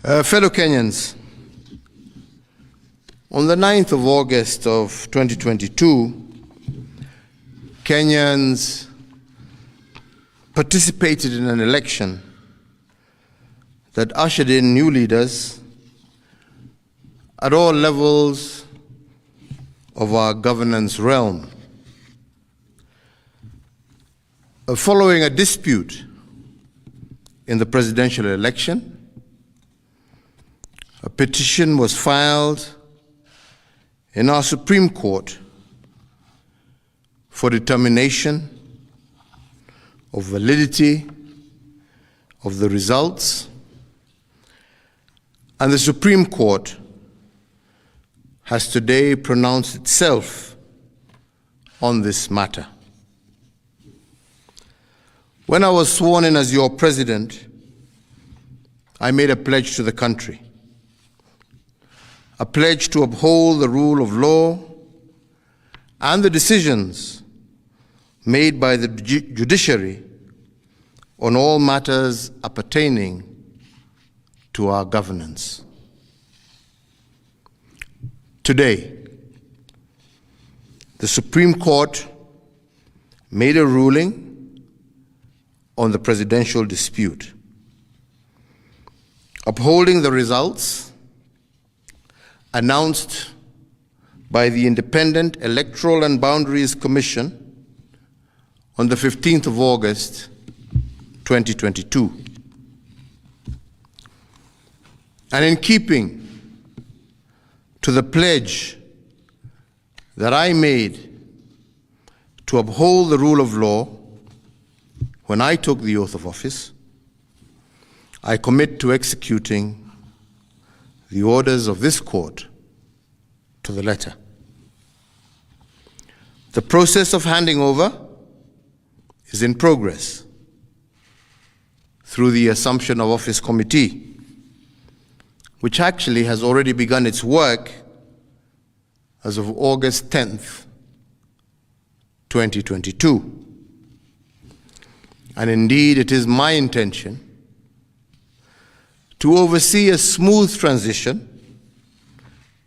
Fellow Kenyans, on the 9th of August of 2022, Kenyans participated in an election that ushered in new leaders at all levels of our governance realm. Following a dispute in the presidential election, a petition was filed in our Supreme Court for determination of validity of the results, and the Supreme Court has today pronounced itself on this matter. When I was sworn in as your president, I made a pledge to the country, a pledge to uphold the rule of law and the decisions made by the judiciary on all matters appertaining to our governance. Today, the Supreme Court made a ruling on the presidential dispute, upholding the results announced by the Independent Electoral and Boundaries Commission on the 15th of August, 2022. And in keeping to the pledge that I made to uphold the rule of law when I took the oath of office, I commit to executing the orders of this court to the letter. The process of handing over is in progress through the Assumption of Office Committee, which actually has already begun its work as of August 10th, 2022. And indeed, it is my intention to oversee a smooth transition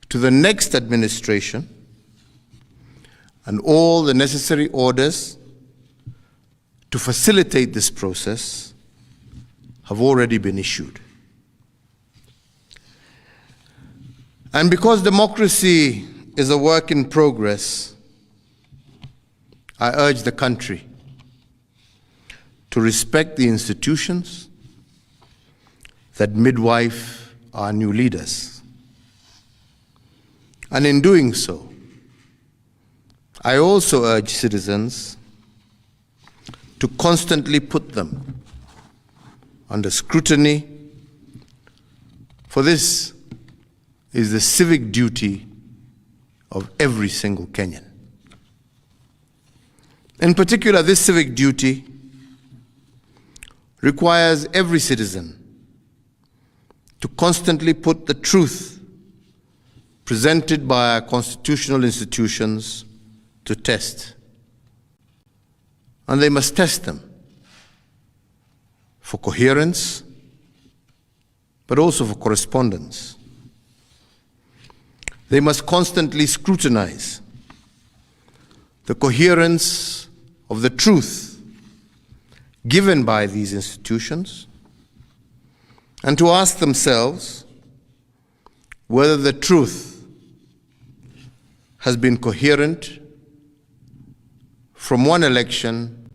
to the next administration, and all the necessary orders to facilitate this process have already been issued. And because democracy is a work in progress, I urge the country to respect the institutions that midwife our new leaders. And in doing so, I also urge citizens to constantly put them under scrutiny, for this is the civic duty of every single Kenyan. In particular, this civic duty requires every citizen to constantly put the truth presented by our constitutional institutions to test. And they must test them for coherence, but also for correspondence. They must constantly scrutinize the coherence of the truth given by these institutions, and to ask themselves whether the truth has been coherent from one election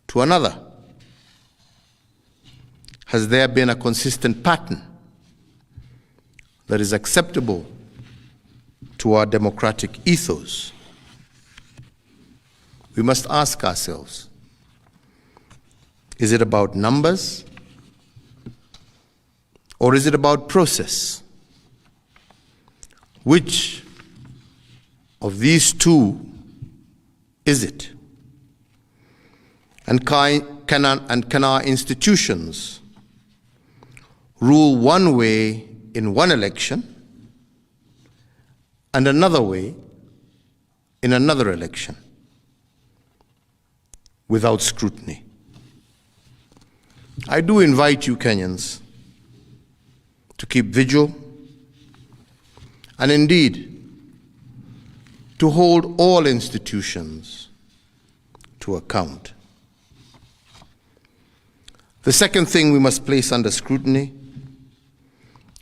to another. Has there been a consistent pattern that is acceptable to our democratic ethos? We must ask ourselves, is it about numbers, or is it about process? Which of these two is it? And can our institutions rule one way in one election and another way in another election without scrutiny? I do invite you, Kenyans, to keep vigil, and indeed to hold all institutions to account. The second thing we must place under scrutiny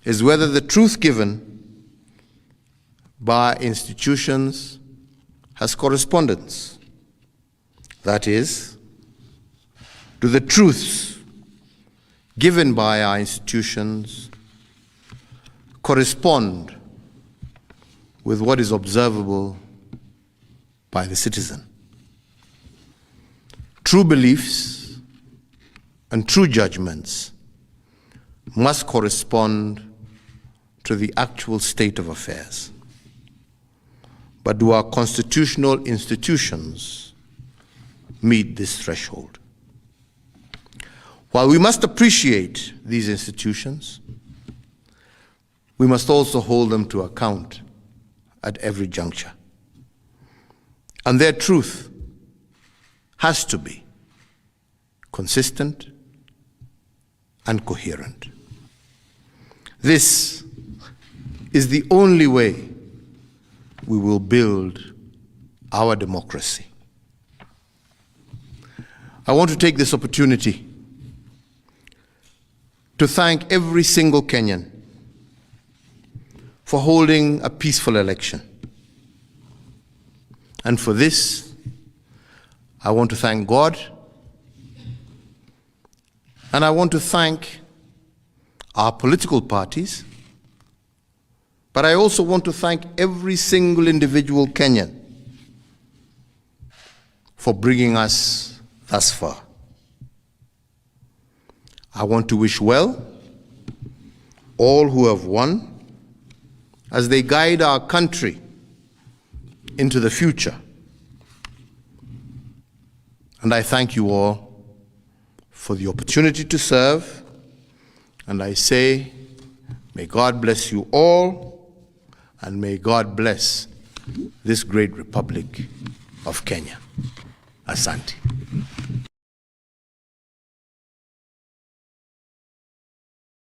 is whether the truth given by institutions has correspondence. That is, do the truths given by our institutions correspond with what is observable by the citizen? True beliefs and true judgments must correspond to the actual state of affairs. But do our constitutional institutions meet this threshold? While we must appreciate these institutions, we must also hold them to account at every juncture. And their truth has to be consistent and coherent. This is the only way we will build our democracy. I want to take this opportunity to thank every single Kenyan for holding a peaceful election. And for this, I want to thank God, and I want to thank our political parties, but I also want to thank every single individual Kenyan for bringing us thus far. I want to wish well all who have won as they guide our country into the future. And I thank you all for the opportunity to serve, and I say, may God bless you all, and may God bless this great Republic of Kenya. Asante.